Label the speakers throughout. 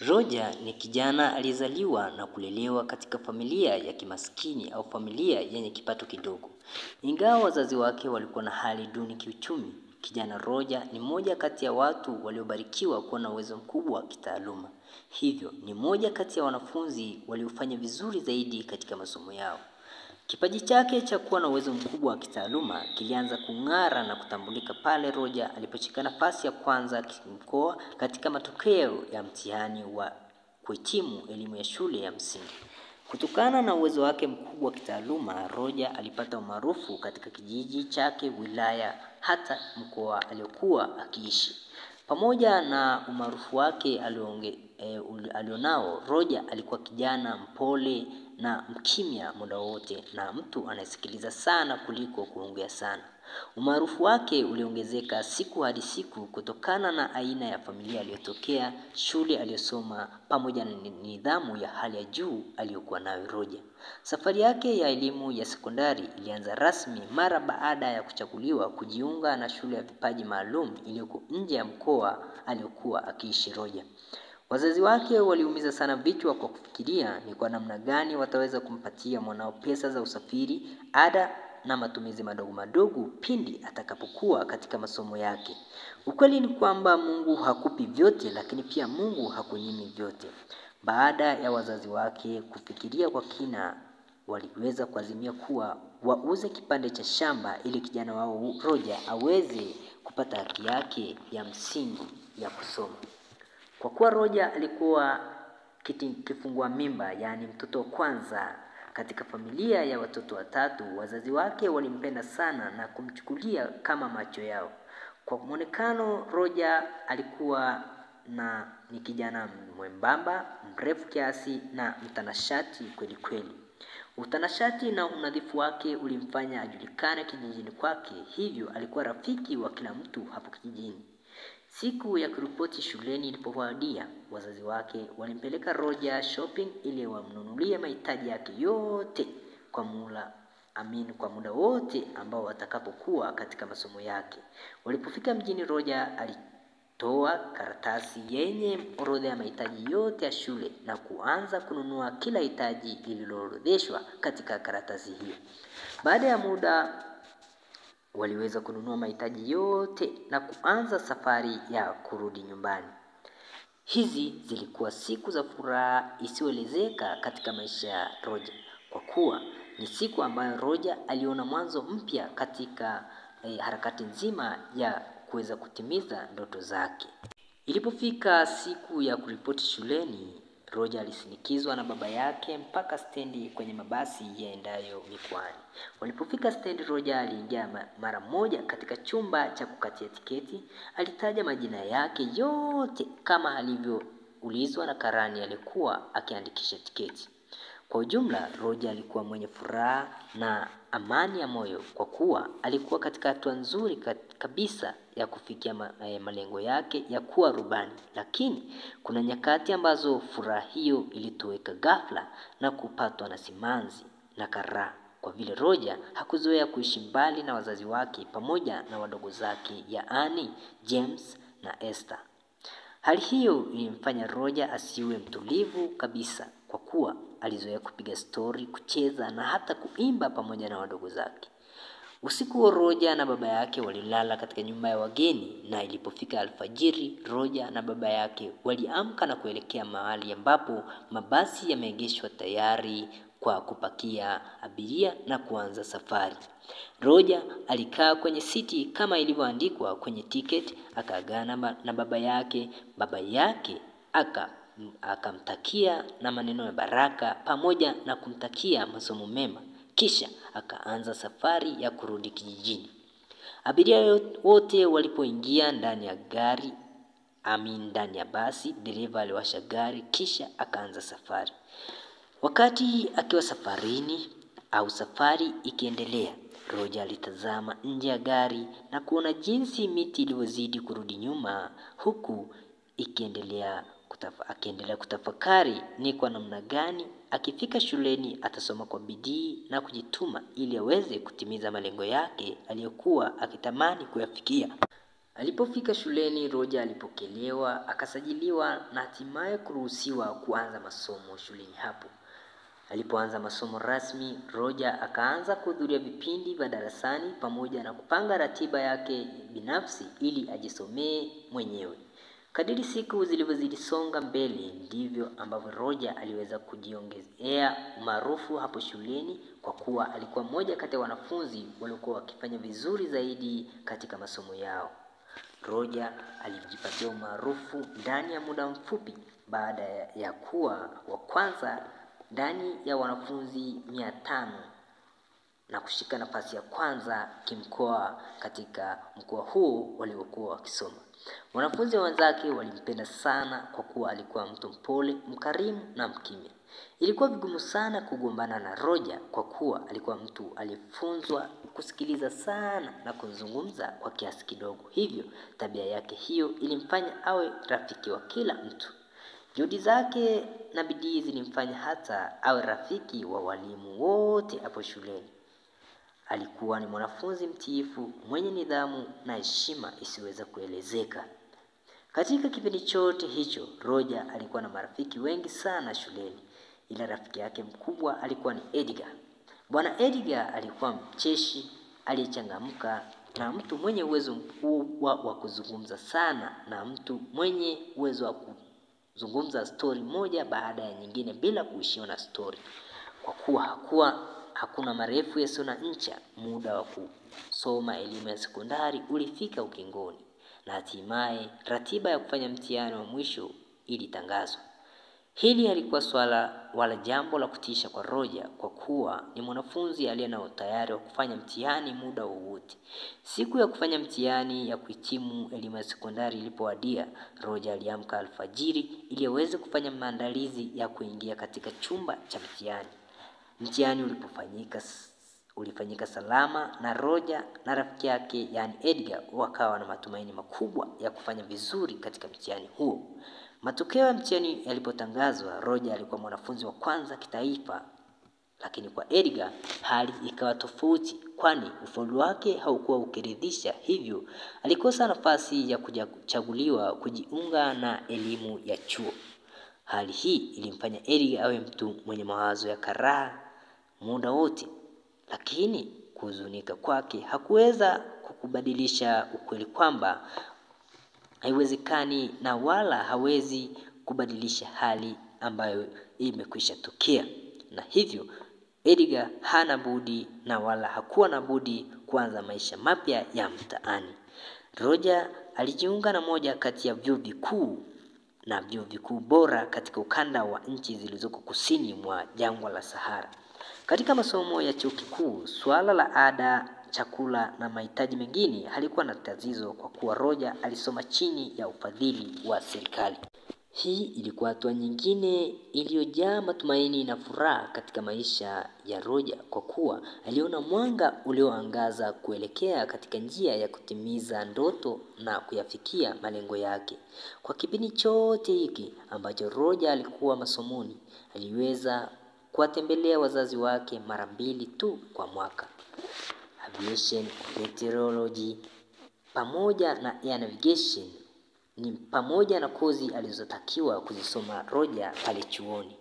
Speaker 1: Roger ni kijana alizaliwa na kulelewa katika familia ya kimaskini au familia yenye kipato kidogo. Ingawa wazazi wake walikuwa na hali duni kiuchumi, kijana Roger ni mmoja kati ya watu waliobarikiwa kuwa na uwezo mkubwa wa kitaaluma. Hivyo ni mmoja kati ya wanafunzi waliofanya vizuri zaidi katika masomo yao. Kipaji chake cha kuwa na uwezo mkubwa wa kitaaluma kilianza kung'ara na kutambulika pale Roger aliposhika nafasi ya kwanza kimkoa katika matokeo ya mtihani wa kuhitimu elimu ya shule ya msingi. Kutokana na uwezo wake mkubwa wa kitaaluma, Roger alipata umaarufu katika kijiji chake, wilaya, hata mkoa aliokuwa akiishi. Pamoja na umaarufu wake alionao, Roger alikuwa kijana mpole na mkimya muda wote na mtu anayesikiliza sana kuliko kuongea sana. Umaarufu wake uliongezeka siku hadi siku kutokana na aina ya familia aliyotokea, shule aliyosoma, pamoja na nidhamu ya hali ya juu aliyokuwa nayo Roger. Safari yake ya elimu ya sekondari ilianza rasmi mara baada ya kuchaguliwa kujiunga na shule ya vipaji maalum iliyoko nje ya mkoa aliokuwa akiishi Roger. Wazazi wake waliumiza sana vichwa kwa kufikiria ni kwa namna gani wataweza kumpatia mwanao pesa za usafiri, ada na matumizi madogo madogo pindi atakapokuwa katika masomo yake. Ukweli ni kwamba Mungu hakupi vyote, lakini pia Mungu hakunyimi vyote. Baada ya wazazi wake kufikiria kwa kina, waliweza kuazimia kuwa wauze kipande cha shamba ili kijana wao Roger aweze kupata haki yake ya msingi ya kusoma. Kwa kuwa Roger alikuwa kifungua mimba, yaani mtoto wa kwanza katika familia ya watoto watatu, wazazi wake walimpenda sana na kumchukulia kama macho yao. Kwa muonekano, Roger alikuwa ni kijana mwembamba, mrefu kiasi na mtanashati kweli kweli. Utanashati na unadhifu wake ulimfanya ajulikane kijijini kwake, hivyo alikuwa rafiki wa kila mtu hapo kijijini. Siku ya kuripoti shuleni ilipowadia, wazazi wake walimpeleka Roger shopping ili wamnunulie mahitaji yake yote kwa muda wote ambao watakapokuwa katika masomo yake. Walipofika mjini, Roger alitoa karatasi yenye orodha ya mahitaji yote ya shule na kuanza kununua kila hitaji lililoorodheshwa katika karatasi hiyo. Baada ya muda waliweza kununua mahitaji yote na kuanza safari ya kurudi nyumbani. Hizi zilikuwa siku za furaha isiyoelezeka katika maisha ya Roger, kwa kuwa ni siku ambayo Roger aliona mwanzo mpya katika harakati nzima ya kuweza kutimiza ndoto zake. Ilipofika siku ya kuripoti shuleni, Roger alisindikizwa na baba yake mpaka stendi kwenye mabasi yaendayo mikoani. Walipofika stendi, Roger aliingia mara moja katika chumba cha kukatia tiketi. Alitaja majina yake yote kama alivyoulizwa na karani alikuwa akiandikisha tiketi. Kwa ujumla, Roger alikuwa mwenye furaha na amani ya moyo kwa kuwa alikuwa katika hatua nzuri kabisa ya kufikia malengo yake ya kuwa rubani. Lakini kuna nyakati ambazo furaha hiyo ilitoweka ghafla na kupatwa na simanzi na karaha, kwa vile Roger hakuzoea kuishi mbali na wazazi wake pamoja na wadogo zake, yaani James na Esther. Hali hiyo ilimfanya Roger asiwe mtulivu kabisa, kwa kuwa alizoea kupiga stori, kucheza na hata kuimba pamoja na wadogo zake. Usiku wa Roger na baba yake walilala katika nyumba ya wageni, na ilipofika alfajiri, Roger na baba yake waliamka na kuelekea mahali ambapo mabasi yameegeshwa tayari kwa kupakia abiria na kuanza safari. Roger alikaa kwenye siti kama ilivyoandikwa kwenye tiketi, akaagana na baba yake. Baba yake akamtakia na maneno ya baraka pamoja na kumtakia masomo mema, kisha akaanza safari ya kurudi kijijini. Abiria wote walipoingia ndani ya basi, dereva aliwasha gari kisha akaanza safari. Wakati akiwa safarini au safari ikiendelea, Roger alitazama nje ya gari na kuona jinsi miti ilivyozidi kurudi nyuma, huku akiendelea kutafakari ni kwa namna gani akifika shuleni atasoma kwa bidii na kujituma ili aweze kutimiza malengo yake aliyokuwa akitamani kuyafikia. Alipofika shuleni, Roger alipokelewa, akasajiliwa na hatimaye kuruhusiwa kuanza masomo shuleni hapo. Alipoanza masomo rasmi, Roger akaanza kuhudhuria vipindi vya darasani pamoja na kupanga ratiba yake binafsi ili ajisomee mwenyewe. Kadiri siku zilivyozidi songa mbele, ndivyo ambavyo Roger aliweza kujiongezea umaarufu hapo shuleni, kwa kuwa alikuwa mmoja kati ya wanafunzi waliokuwa wakifanya vizuri zaidi katika masomo yao. Roger alijipatia umaarufu ndani ya muda mfupi baada ya kuwa wa kwanza ndani ya wanafunzi 500 na kushika nafasi ya kwanza kimkoa katika mkoa huo waliokuwa wakisoma. Wanafunzi wenzake walimpenda sana kwa kuwa alikuwa mtu mpole, mkarimu na mkimya. Ilikuwa vigumu sana kugombana na Roger kwa kuwa alikuwa mtu aliyefunzwa kusikiliza sana na kuzungumza kwa kiasi kidogo. Hivyo tabia yake hiyo ilimfanya awe rafiki wa kila mtu. Juhudi zake na bidii zilimfanya hata awe rafiki wa walimu wote hapo shuleni. Alikuwa ni mwanafunzi mtiifu, mwenye nidhamu na heshima isiweza kuelezeka. Katika kipindi chote hicho, Roger alikuwa na marafiki wengi sana shuleni, ila rafiki yake mkubwa alikuwa ni Edgar. Bwana Edgar alikuwa mcheshi, aliyechangamka na mtu mwenye uwezo mkubwa wa kuzungumza sana, na mtu mwenye uwezo wa kuzungumza story moja baada ya nyingine bila kuishiwa na story. Kwa kuwa hakuna marefu yasiyo na ncha, muda wa kusoma elimu ya sekondari ulifika ukingoni, na hatimaye ratiba ya kufanya mtihani wa mwisho ilitangazwa. Hili halikuwa swala wala jambo la kutisha kwa Roger, kwa kuwa ni mwanafunzi aliye na utayari wa kufanya mtihani muda wowote. Siku ya kufanya mtihani ya kuhitimu elimu ya sekondari ilipowadia, Roger aliamka alfajiri ili aweze kufanya maandalizi ya kuingia katika chumba cha mtihani. Mtihani ulifanyika salama, na Roger na rafiki yake yani Edgar wakawa na matumaini makubwa ya kufanya vizuri katika mtihani huo. Matokeo ya mtihani yalipotangazwa, Roger alikuwa mwanafunzi wa kwanza kitaifa, lakini kwa Edgar hali ikawa tofauti, kwani ufaulu wake haukuwa ukiridhisha, hivyo alikosa nafasi ya kuchaguliwa kujiunga na elimu ya chuo. Hali hii ilimfanya Edgar awe mtu mwenye mawazo ya karaha muda wote, lakini kuhuzunika kwake hakuweza kukubadilisha ukweli kwamba haiwezekani na wala hawezi kubadilisha hali ambayo imekwisha tokea. Na hivyo Edgar hana budi na wala hakuwa na budi kuanza maisha mapya ya mtaani. Roger alijiunga na moja kati ya vyuo vikuu bora katika ukanda wa nchi zilizoko kusini mwa jangwa la Sahara. Katika masomo ya chuo kikuu, swala la ada, chakula na mahitaji mengine halikuwa na tatizo, kwa kuwa Roger alisoma chini ya ufadhili wa serikali. Hii ilikuwa hatua nyingine iliyojaa matumaini na furaha katika maisha ya Roger, kwa kuwa aliona mwanga ulioangaza kuelekea katika njia ya kutimiza ndoto na kuyafikia malengo yake. Kwa kipindi chote hiki ambacho Roger alikuwa masomoni, aliweza kuwatembelea wazazi wake mara 2 tu kwa mwaka. Aviation, meteorology pamoja na air navigation ni pamoja na kozi alizotakiwa kuzisoma Roger pale chuoni.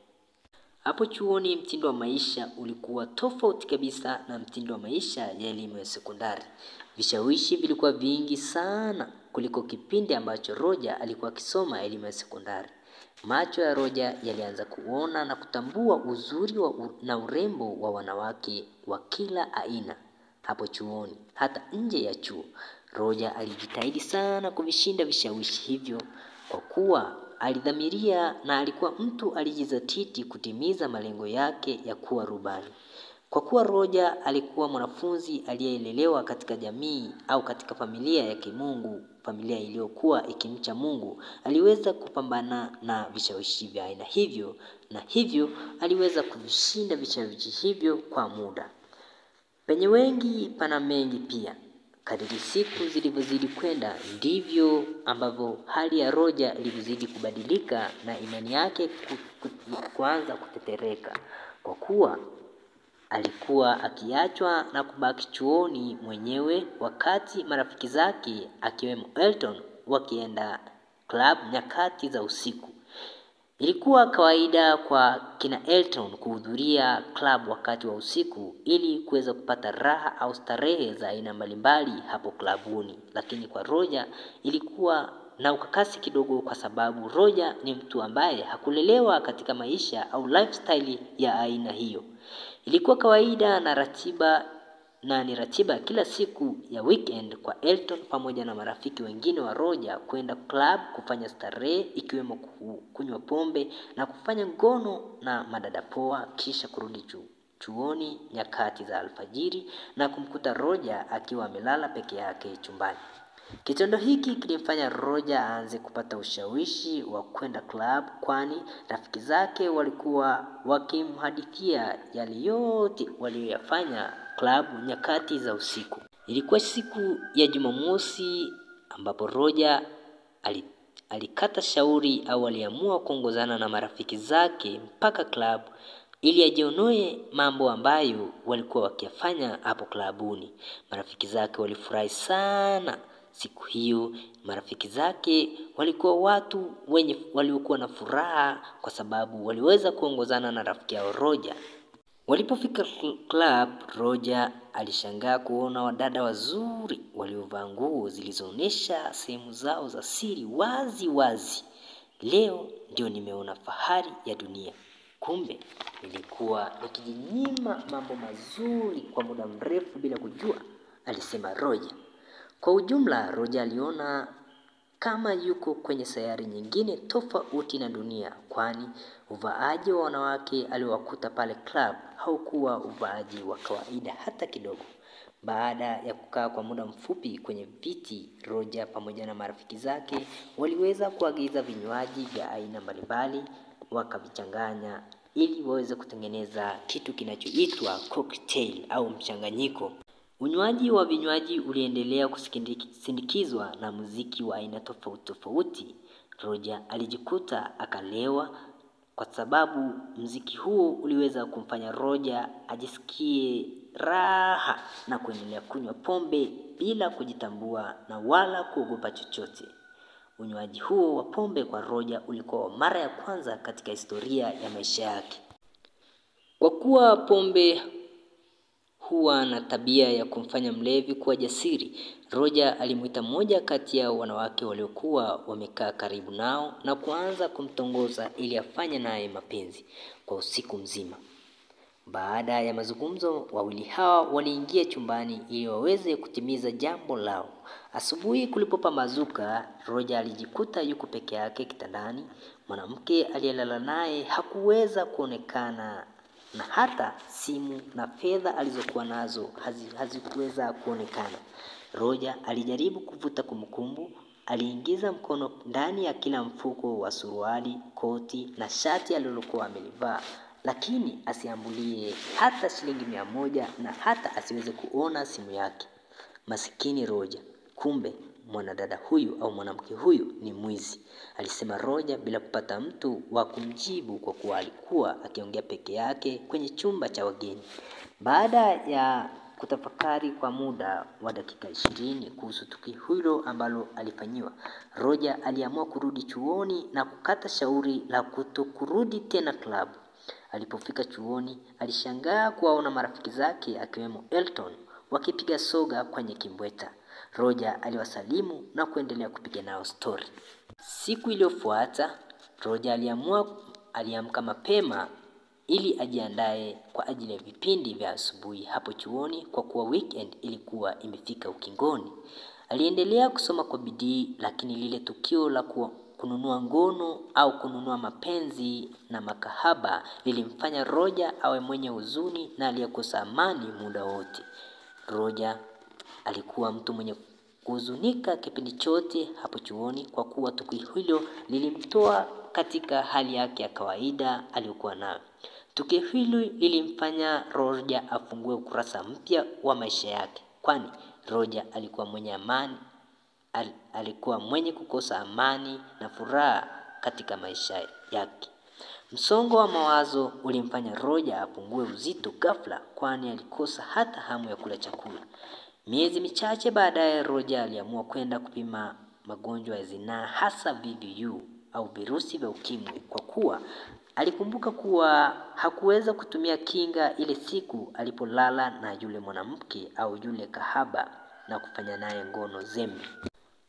Speaker 1: Hapo chuoni mtindo wa maisha ulikuwa tofauti kabisa na mtindo wa maisha ya elimu ya sekondari. Vishawishi vilikuwa vingi sana kuliko kipindi ambacho Roger alikuwa akisoma elimu ya sekondari. Macho ya Roger yalianza kuona na kutambua uzuri na urembo wa wanawake wa kila aina hapo chuoni. Hata nje ya chuo, Roger alijitahidi sana kuvishinda vishawishi hivyo, kwa kuwa alidhamiria na alikuwa mtu alijizatiti kutimiza malengo yake ya kuwa rubani. Kwa kuwa Roger alikuwa mwanafunzi aliyelelewa katika jamii au katika familia ya kimungu, familia iliyokuwa ikimcha Mungu, aliweza kupambana na vishawishi vya aina hivyo, na hivyo aliweza kuvishinda vishawishi hivyo kwa muda. Penye wengi pana mengi pia. Kadiri siku zilivyozidi kwenda, ndivyo ambavyo hali ya Roger ilivyozidi kubadilika na imani yake kuanza kutetereka, kwa kuwa alikuwa akiachwa na kubaki chuoni mwenyewe wakati marafiki zake akiwemo Elton wakienda club nyakati za usiku. Ilikuwa kawaida kwa kina Elton kuhudhuria club wakati wa usiku ili kuweza kupata raha au starehe za aina mbalimbali hapo klabuni. Lakini kwa Roger ilikuwa na ukakasi kidogo kwa sababu Roger ni mtu ambaye hakulelewa katika maisha au lifestyle ya aina hiyo. Ilikuwa kawaida na ni ratiba kila siku ya weekend kwa Elton pamoja na marafiki wengine wa Roger kwenda club kufanya starehe ikiwemo kunywa pombe na kufanya ngono na madada poa, kisha kurudi chuoni nyakati za alfajiri na kumkuta Roger akiwa amelala peke yake chumbani. Kitendo hiki kilimfanya Roger aanze kupata ushawishi wa kwenda club, kwani rafiki zake walikuwa wakimhadithia yale yote walioyafanya club nyakati za usiku. Ilikuwa siku ya Jumamosi ambapo Roger alikata shauri au aliamua kuongozana na marafiki zake mpaka club ili ajionoe mambo ambayo walikuwa wakiyafanya hapo klabuni. Marafiki zake walifurahi sana siku hiyo. Marafiki zake walikuwa watu waliokuwa na furaha kwa sababu waliweza kuongozana na rafiki yao Roger. Walipofika club, Roger alishangaa kuona wadada wazuri waliovaa nguo zilizoonyesha sehemu zao za siri wazi wazi. Leo ndio nimeona fahari ya dunia. Kumbe nilikuwa nikijinyima mambo mazuri kwa muda mrefu bila kujua, alisema Roger. Kwa ujumla, Roger aliona kama yuko kwenye sayari nyingine tofauti na dunia, kwani uvaaji wa wanawake aliowakuta pale club haukuwa uvaaji wa kawaida hata kidogo. Baada ya kukaa kwa muda mfupi kwenye viti, Roger pamoja na marafiki zake waliweza kuagiza vinywaji vya aina mbalimbali, wakavichanganya ili waweze kutengeneza kitu kinachoitwa cocktail au mchanganyiko. Unywaji wa vinywaji uliendelea kusindikizwa na muziki wa aina tofauti tofauti. Roger alijikuta akalewa kwa sababu muziki huo uliweza kumfanya Roger ajisikie raha na kuendelea kunywa pombe bila kujitambua na wala kuogopa chochote. Unywaji huo wa pombe kwa Roger ulikuwa mara ya kwanza katika historia ya maisha yake. Kwa kuwa pombe huwa na tabia ya kumfanya mlevi kuwa jasiri, Roger alimuita mmoja kati ya wanawake waliokuwa wamekaa karibu nao na kuanza kumtongoza ili afanye naye mapenzi kwa usiku mzima. Baada ya mazungumzo, wawili hawa waliingia chumbani ili waweze kutimiza jambo lao. Asubuhi kulipopambazuka, Roger alijikuta yuko peke yake kitandani. Mwanamke aliyelala naye hakuweza kuonekana na hata simu na fedha alizokuwa nazo hazikuweza kuonekana. Roger alijaribu kuvuta kumbukumbu. Aliingiza mkono ndani ya kila mfuko wa suruali, koti na shati alilokuwa amelivaa, lakini asiambulie hata shilingi 100 na hata asiweze kuona simu yake. Masikini Roger, kumbe mwanadada huyu au mwanamke huyu ni mwizi, alisema Roger bila kupata mtu wa kumjibu kwa kuwa alikuwa akiongea peke yake kwenye chumba cha wageni. Baada ya kutafakari kwa muda wa dakika 20 kuhusu tukio hilo ambalo alifanyiwa, Roger aliamua kurudi chuoni na kukata shauri la kutokurudi tena club. Alipofika chuoni, alishangaa kuwaona marafiki zake akiwemo Elton wakipiga soga kwenye kimbweta. Roger aliwasalimu na kuendelea kupiga nao story. Siku iliyofuata, Roger aliamka mapema ili ajiandae kwa ajili ya vipindi vya asubuhi hapo chuoni kwa kuwa weekend ilikuwa imefika ukingoni. Aliendelea kusoma kwa bidii, lakini lile tukio la kununua ngono au kununua mapenzi na makahaba lilimfanya Roger awe mwenye huzuni na aliyekosa amani muda wote. Roger alikuwa mtu mwenye kuhuzunika kipindi chote hapo chuoni kwa kuwa tukio hilo lilimtoa katika hali yake ya kawaida aliyokuwa nayo. Tukio hilo lilimfanya Roger afungue ukurasa mpya wa maisha yake, kwani Roger alikuwa mwenye kukosa amani na furaha katika maisha yake. Msongo wa mawazo ulimfanya Roger apungue uzito ghafla, kwani alikosa hata hamu ya kula chakula. Miezi michache baadaye, Roger aliamua kwenda kupima magonjwa ya zinaa, hasa VVU au virusi vya ukimwi, kwa kuwa alikumbuka kuwa hakuweza kutumia kinga ile siku alipolala na yule mwanamke au yule kahaba na kufanya naye ngono zembe.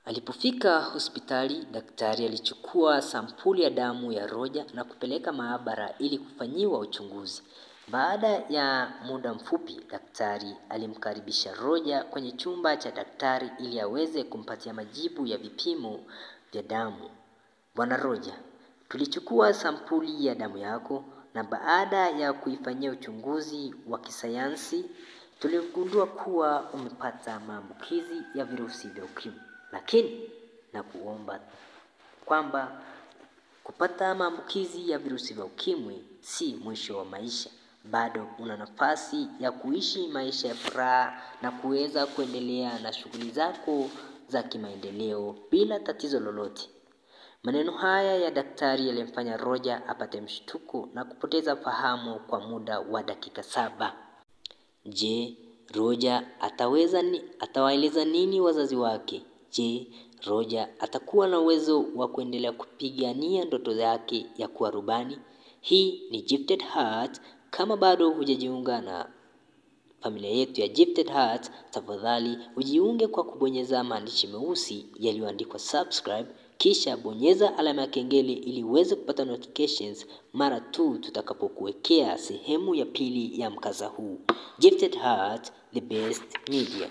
Speaker 1: Alipofika hospitali, daktari alichukua sampuli ya damu ya Roger na kupeleka maabara ili kufanyiwa uchunguzi. Baada ya muda mfupi, daktari alimkaribisha Roger kwenye chumba cha daktari ili aweze kumpatia majibu ya vipimo vya damu. Bwana Roger, tulichukua sampuli ya damu yako na baada ya kuifanyia uchunguzi wa kisayansi, tuligundua kuwa umepata maambukizi ya virusi vya ukimwi. Lakini na kuomba kwamba kupata maambukizi ya virusi vya ukimwi si mwisho wa maisha. Bado una nafasi ya kuishi maisha ya furaha na kuweza kuendelea na shughuli zako za kimaendeleo bila tatizo lolote. Maneno haya ya daktari yalimfanya Roger apate mshtuko na kupoteza fahamu kwa muda wa dakika 7. Je, Roger atawaeleza nini wazazi wake? Je, Roger atakuwa na uwezo wa kuendelea kupigania ndoto yake ya kuwa rubani? Hii ni Gifted Heart. Kama bado hujajiunga na familia yetu ya Gifted Heart, tafadhali ujiunge kwa kubonyeza maandishi meusi yaliyoandikwa subscribe, kisha bonyeza alama ya kengele ili uweze kupata notifications mara tu tutakapokuwekea sehemu ya pili ya mkasa huu. Gifted Heart, the best media.